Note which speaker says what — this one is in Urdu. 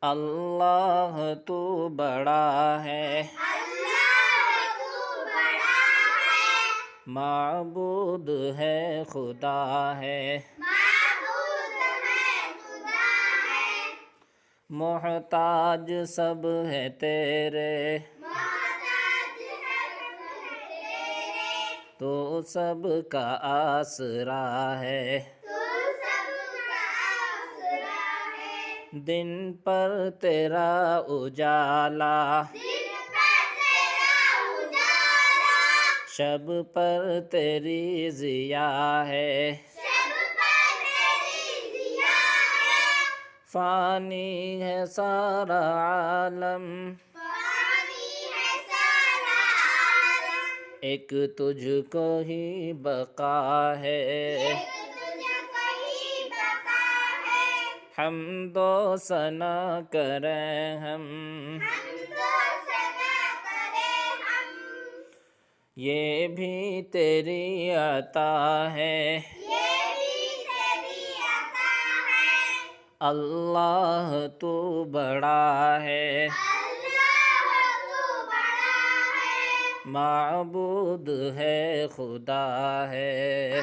Speaker 1: اللہ تو بڑا ہے، معبود ہے خدا ہے، محتاج سب ہے تیرے، تو سب کا آسرا ہے، دن پر تیرا اجالا، شب پر تیری ضیا ہے، فانی ہے سارا عالم، ایک تجھ کو ہی بقا ہے، حمد و ثنا کریں ہم، یہ بھی تیری عطا ہے، اللہ تو بڑا ہے، معبود ہے خدا ہے۔